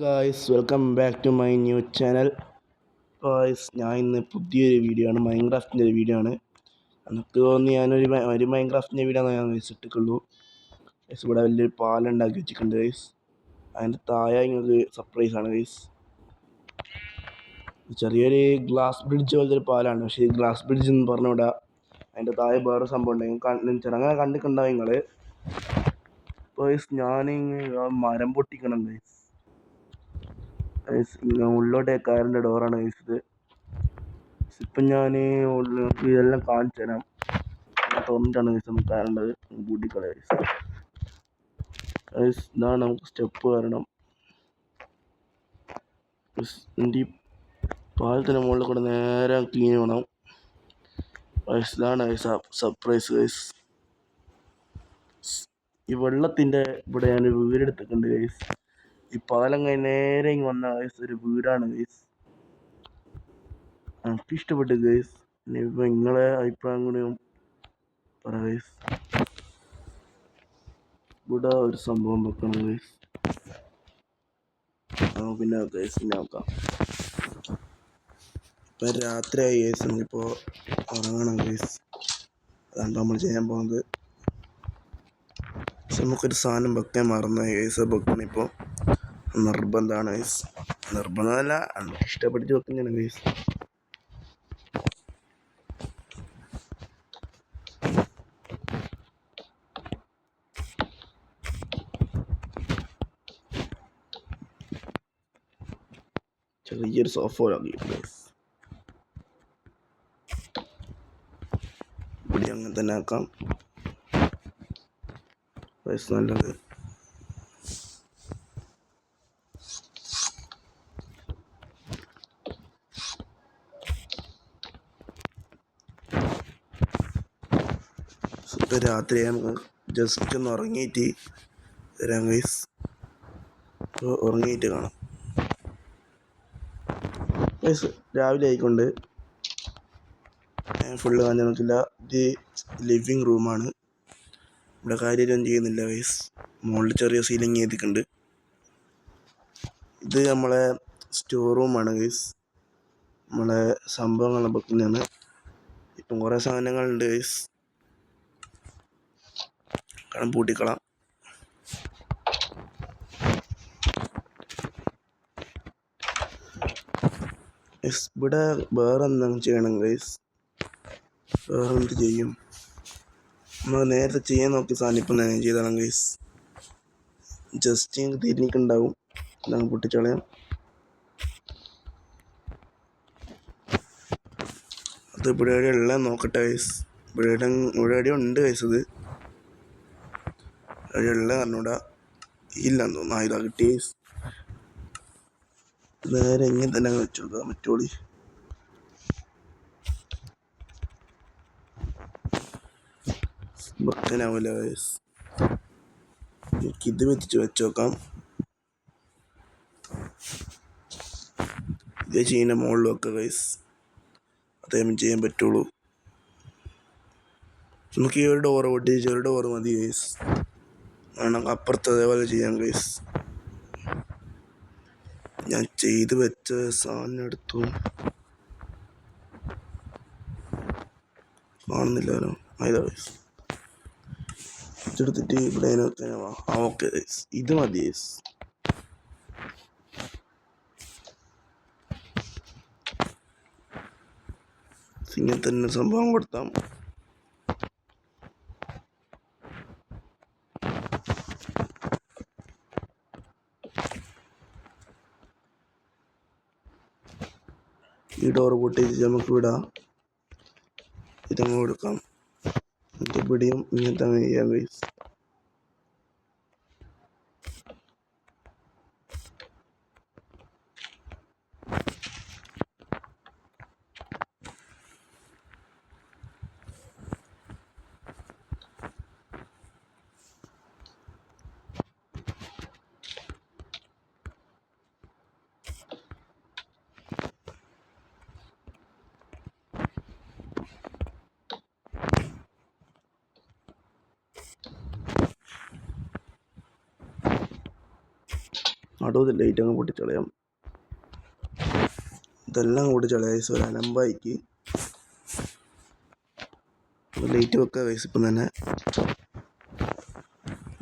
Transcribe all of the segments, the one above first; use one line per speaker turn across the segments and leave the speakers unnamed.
Guys, welcome back to my new channel. Guys, ഞാൻ ഇന്ന് പുതിയൊരു വീഡിയോ ആണ്, മൈൻക്രാഫ്റ്റിൻ്റെ ഒരു വീഡിയോ ആണ്. എനിക്ക് തോന്നി ഒരു മൈൻക്രാഫ്റ്റിൻ്റെ വീഡിയോ ഞാൻ വെച്ചിട്ടുള്ളൂ. ഗൈസ്, ഇവിടെ വലിയൊരു പാലം ഉണ്ടാക്കി വെച്ചിട്ടുണ്ട് ഗൈസ്. അതിൻ്റെ താഴെ നിങ്ങൾക്ക് സർപ്രൈസ് ആണ് ഗൈസ്. ചെറിയൊരു ഗ്ലാസ് ബ്രിഡ്ജ് പോലത്തെ ഒരു പാലാണ്. പക്ഷേ ഈ ഗ്ലാസ് ബ്രിഡ്ജ് എന്ന് പറഞ്ഞുകൂടാ, അതിൻ്റെ താഴെ വേറെ സംഭവം ഉണ്ട്. അങ്ങനെ കണ്ടിട്ടുണ്ടാവും നിങ്ങൾ. ഗൈസ്, ഞാൻ മരം പൊട്ടിക്കണം ഗൈസ്. ഉള്ളോട്ടെ കാറിൻ്റെ ഡോറാണ് ഇത്. ഇപ്പം ഞാൻ ഇതെല്ലാം കാണിച്ചു തരാം. തുറന്നിട്ടാണ് നമുക്ക് കാറുള്ളത്. കൂട്ടിക്കളയ ഇതാണ് നമുക്ക് സ്റ്റെപ്പ് കാരണം. എൻ്റെ ഈ പാലത്തിൻ്റെ മുകളിൽ കൂടെ നേരെ ക്ലീൻ ചെയ്യണം. ഇതാണ് സർപ്രൈസ് ഗൈസ്. ഈ വെള്ളത്തിൻ്റെ ഇവിടെ ഞാനൊരു വീടെടുത്തിട്ടുണ്ട് ഗൈസ്. ഈ പാലം കഴിഞ്ഞ് നേരെ ഇങ്ങ് വന്ന ഗൈസ് ഒരു വീടാണ് ഗൈസ്. എനിക്ക് ഇഷ്ടപ്പെട്ടു ഗൈസ്. ഇനിയിപ്പോൾ നിങ്ങളെ അഭിപ്രായം കൂടി പറ ഗൈസ്. ഇവിടെ ഒരു സംഭവം വെക്കണം ഗൈസ്. പിന്നെ ഗൈസ് നോക്കാം. ഇപ്പം രാത്രിയായി ഗൈസ്. നമുക്കിപ്പോൾ ഉറങ്ങണം ഗൈസ്. അതാണ് നമ്മൾ ചെയ്യാൻ പോകുന്നത്. പക്ഷെ നമുക്കൊരു സാധനം വെക്കാൻ മറന്നു ഗൈസ്. വെക്കണം ഇപ്പോൾ നിർബന്ധമാണ് ഗൈസ്. നിർബന്ധമല്ല, നമുക്ക് ഇഷ്ടപ്പെട്ടിട്ട് വെക്കുന്നതാണ് ഗൈസ്. ചെറിയൊരു സോഫ ഗൈസ്. ഇവിടെ അങ്ങനെ തന്നെ ആക്കാം ഗൈസ്. നല്ലത്. ഇപ്പം രാത്രി നമുക്ക് ജസ്റ്റ് ഒന്ന് ഉറങ്ങിയിട്ട് വരാം ഗൈസ്. ഇപ്പോൾ ഉറങ്ങിയിട്ട് കാണാം ഗൈസ്. രാവിലെ ആയിക്കൊണ്ട് ഫുള്ള് കാണിച്ചാൽ നോക്കില്ല. ഇത് ലിവിങ് റൂമാണ്. ഇവിടെ കാര്യമൊന്നും ചെയ്യുന്നില്ല ഗൈസ്. മുകളിൽ ചെറിയ സീലിംഗ് ചെയ്തിട്ടുണ്ട്. ഇത് നമ്മളെ സ്റ്റോർ റൂമാണ് ഗൈസ്. നമ്മളെ സംഭവങ്ങൾ വെക്കുന്നതാണ്. ഇപ്പം കുറേ സാധനങ്ങളുണ്ട് ഗൈസ്. കാരണം പൂട്ടിക്കളാം. ഇവിടെ വേറെ എന്തെങ്കിലും ചെയ്യണം ഗൈസ്. വേറെ എന്ത് ചെയ്യും? നമ്മൾ നേരത്തെ ചെയ്യാൻ നോക്കിയ സാധനം ഇപ്പം തന്നെ ചെയ്തോളാം ഗൈസ്. ജസ്റ്റ് തിരിഞ്ഞിട്ടുണ്ടാവും. നമുക്ക് പൊട്ടിച്ചളയാം. അത് ഇവിടെ എവിടെയുള്ള നോക്കട്ടെ ഗൈസ്. ഇവിടെ ഉണ്ട് ഗൈസ്. ഇത് എവിടെയുള്ള പറഞ്ഞൂടാ. ഇല്ലെന്ന് തോന്നുന്നു. ഇതാ കിട്ടി ഗൈസ്. നേരെ ഇങ്ങനെ തന്നെ വെച്ചു കൊടുക്കാം. മറ്റോളി വെക്കാനാവില്ല ഗൈസ്. എനിക്കിത് വെച്ച് നോക്കാം. ഇത് ചെയ്യുന്ന മുകളിൽ വെക്കുക ഗൈസ്. അതേ ചെയ്യാൻ പറ്റുള്ളൂ. നമുക്ക് ഈ ഒരു ഡോറ് പൊട്ടിച്ച് ഒരു ഡോറ് മതി ഗൈസ്. വേണം അപ്പുറത്ത് അതേപോലെ ചെയ്യാം ഗൈസ്. ഞാൻ ചെയ്ത് വെച്ച സാധനം എടുത്തു. കാണുന്നില്ലല്ലോ. ഇതാ ഗൈസ്. ഇതെടുത്തിട്ട് ഇവിടെ ഓക്കെ ഗൈസ്. ഇത് മതി ഗൈസ്. ഇങ്ങനെ തന്നെ സംഭവം കൊടുത്താം. ഈ ഡോറ് പൊട്ടിച്ച് നമുക്ക് വിടാം. ഇതങ്ങ് കൊടുക്കാം. എന്നിട്ട് ഇവിടെയും ഇങ്ങനെ തന്നെ ചെയ്യാം ഗൈസ്. അടുത്ത് ലൈറ്റ് അങ്ങ് പൊട്ടിച്ചളയാം. ഇതെല്ലാം പൊട്ടിച്ചളയാം ഗൈസ്. ഒരു അലമ്പായിക്ക് ലൈറ്റ് വെക്കുക ഗൈസ്. ഇപ്പം തന്നെ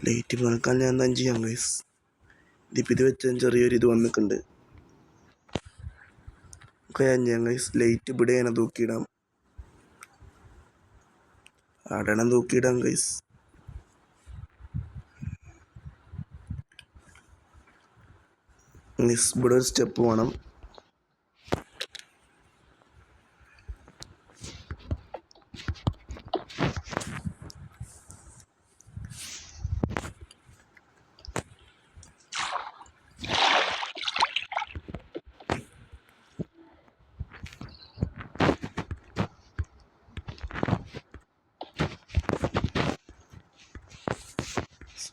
ലൈറ്റ് വെക്കാൻ ഞാൻ എന്താ ചെയ്യാം ഗൈസ്. ഇതിപ്പോൾ ഇത് വെച്ച ചെറിയൊരു ഇത് വന്നിട്ടുണ്ട്. ഒക്കെ ഞാൻ ചെയ്യാം ഗൈസ്. ലൈറ്റ് ഇവിടെ ഞാൻ തൂക്കിയിടാം. അടണം തൂക്കിയിടാം ഗൈസ്. ഇവിടെ ഒരു സ്റ്റെപ്പ് വേണം.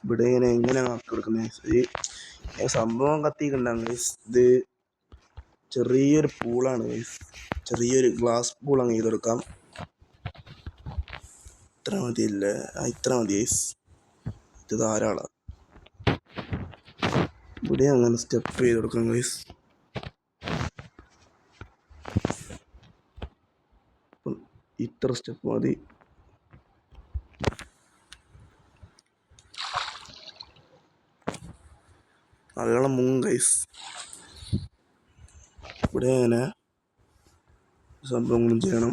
ഇവിടെ ഇങ്ങനെ എങ്ങനെ ആക്കി കൊടുക്കുന്നത് സംഭവം കത്തിയിട്ടുണ്ടാകും ഗൈസ്. ഇത് ചെറിയൊരു പൂളാണ് ഗൈസ്. ചെറിയൊരു ഗ്ലാസ് പൂൾ അങ്ങ് ചെയ്ത് കൊടുക്കാം. ഇത്ര മതിയല്ലേ? ഇത്ര മതി ഗൈസ്. ഇത് ധാരാളം. ഇവിടെ അങ്ങനെ സ്റ്റെപ്പ് ചെയ്ത് കൊടുക്കാം ഗൈസ്. ഇത്ര സ്റ്റെപ്പ് മതി. നല്ലോണം മുങ്ങും ഗൈസ്. ഇവിടെ അങ്ങനെ സംഭവങ്ങളും ചെയ്യണം.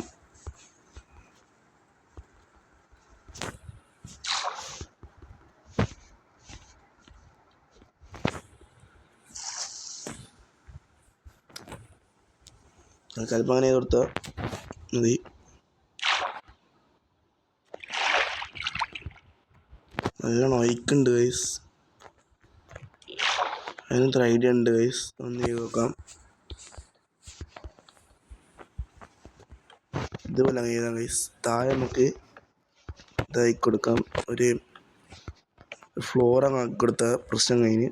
ചിലപ്പോൾ അങ്ങനെ ചെയ്ത് കൊടുത്താൽ മതി. നല്ലോണം ഒഴിക്കുന്നുണ്ട് ഗൈസ്. അതിനൊത്ര ഐഡിയ ഉണ്ട് ഗൈസ്. ഒന്ന് ചെയ്ത് നോക്കാം. ഇതുപോലെ ചെയ്താൽ ഗൈസ്. താഴെ നമുക്ക് ഇതായി കൊടുക്കാം. ഒരു ഫ്ലോർ അങ്ങ് ആക്കി കൊടുത്ത പ്രശ്നം കഴിഞ്ഞ്.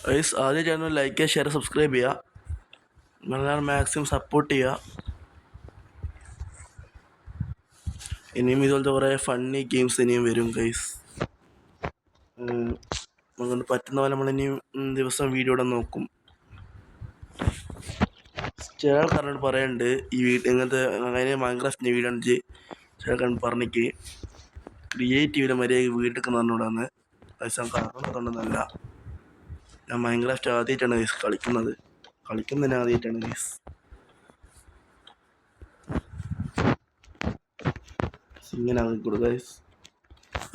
ഗൈസ് ആദ്യം ചാനൽ ലൈക്ക് ചെയ്യുക, ഷെയർ, സബ്സ്ക്രൈബ് ചെയ്യുക. നിങ്ങളെല്ലാം മാക്സിമം സപ്പോർട്ട് ചെയ്യുക. ഇനിയും ഇതുപോലത്തെ കുറേ ഫണ്ണി ഗെയിംസ് ഇനിയും വരും ഗൈസ്. അതുകൊണ്ട് പറ്റുന്ന പോലെ നമ്മളിനിയും ദിവസം വീഡിയോ ഇടാൻ നോക്കും. ചില ആൾക്കാരോട് പറയുന്നുണ്ട് ഈ ഇങ്ങനത്തെ അങ്ങനെ മൈൻക്രാഫ്റ്റിൻ്റെ വീഡിയോ ആണെങ്കിൽ ചില ആൾക്കാർ പറഞ്ഞിട്ട് ക്രിയേറ്റീവിലെ മര്യാദ വീട്ടിൽ പറഞ്ഞുവിടാന്ന്. പൈസ കാരണമൊന്നുമല്ല. ഞാൻ മൈൻക്രാഫ്റ്റ് ആദ്യമായിട്ടാണ് ഗൈസ് കളിക്കുന്നതന്നെ ആദ്യമായിട്ടാണ് ഗൈസ്. ഇങ്ങനെ ആക്കി കൊടുക്കുക ഗൈസ്.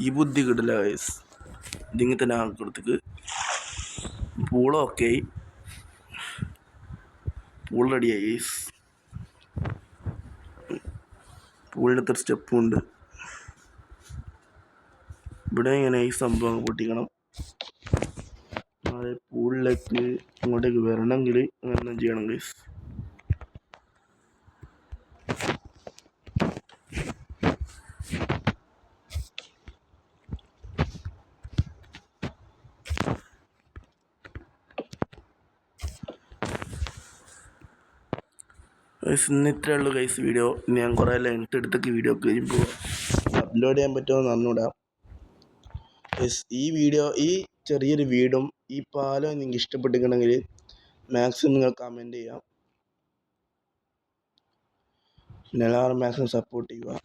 ഈ ബുദ്ധി കിട്ടില്ല ഗൈസ്. ഇതിങ്ങനെ തന്നെ ആക്കി കൊടുത്തേക്ക്. പൂളൊക്കെ പൂൾ റെഡിയായി ഗൈസ്. പൂളിനത്ര സ്റ്റെപ്പും ഉണ്ട്. ഇവിടെ ഇങ്ങനെ ഈ സംഭവം പൊട്ടിക്കണം. അതെ പൂളിലേക്ക് ഇങ്ങോട്ടേക്ക് വരണമെങ്കിൽ അങ്ങനെ ചെയ്യണം ഗൈസ്. ഇന്ന് ഇത്രയേ ഉള്ളൂ ഗൈസ് വീഡിയോ. ഞാൻ കുറേ ലെങ്ത് എടുത്തൊക്കെ വീഡിയോ ഒക്കെ കഴിയുമ്പോൾ അപ്ലോഡ് ചെയ്യാൻ പറ്റുമോ അറിഞ്ഞൂടാ. ഈ ചെറിയൊരു വീടും ഈ പാലം നിങ്ങൾക്ക് ഇഷ്ടപ്പെട്ടിട്ടുണ്ടെങ്കിൽ മാക്സിമം നിങ്ങൾ കമൻറ്റ് ചെയ്യാം. പിന്നെ എല്ലാവരും മാക്സിമം സപ്പോർട്ട് ചെയ്യുക.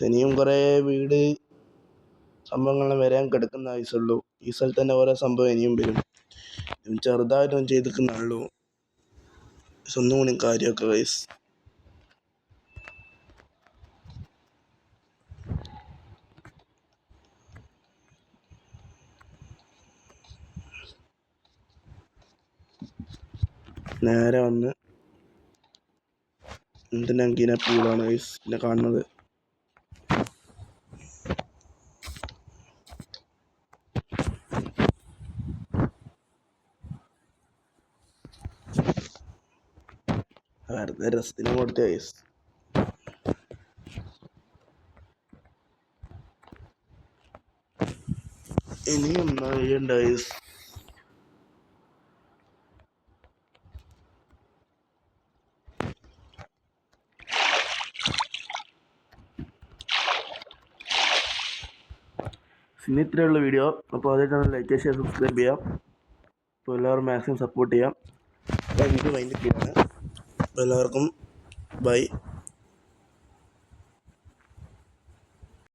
ഇനിയും കുറേ വീട് സംഭവങ്ങളെല്ലാം വരാൻ കിടക്കുന്ന ആവശ്യമുള്ളൂ. ഈ സ്ഥലത്ത് തന്നെ ഓരോ സംഭവം ഇനിയും വരും. ചെറുതായിട്ടൊന്നും ചെയ്തിരിക്കുന്നുള്ളൂ. ഒന്നും കൂടി കാര്യമൊക്കെ ഗൈസ്. നേരെ വന്ന് എന്തിനാ പൂളാണ് ഗൈസ് പിന്നെ കാണുന്നത്. വെറുതെ രസത്തിന് കൊടുത്ത ഗൈസ്. ഇനിയും ഉണ്ട് ഗൈസ്. ഇനി ഇത്രയുള്ള വീഡിയോ. അപ്പോൾ അതേ ലൈക്ക് ഷെയർ സബ്സ്ക്രൈബ് ചെയ്യാം. അപ്പോൾ എല്ലാവരും മാക്സിമം സപ്പോർട്ട് ചെയ്യാം. വീഡിയോ വൈൻഡപ്പ് ചെയ്യാണ്. അപ്പോൾ എല്ലാവർക്കും ബൈ.